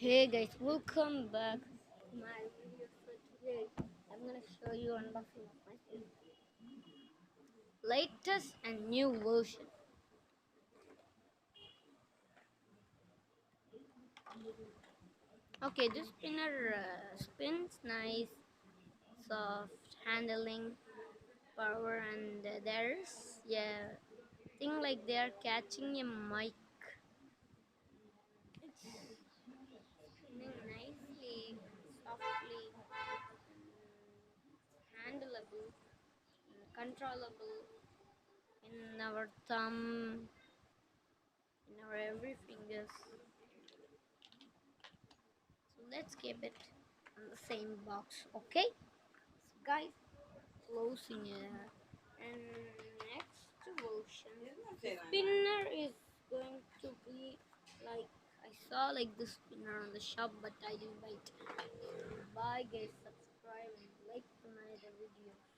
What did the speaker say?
Hey guys, welcome back to my video. So today I'm gonna show you unboxing of my latest and new version. Okay, this spinner spins nice, soft handling, power, and there's thing like they are catching a mic. It's spinning nicely, softly, handleable, controllable in our thumb, in our every fingers. So let's keep it on the same box, okay? So guys, closing it. And next version, the spinner is going to be like I saw like the spinner on the shop, but I didn't buy it. Bye guys, subscribe and like my videos.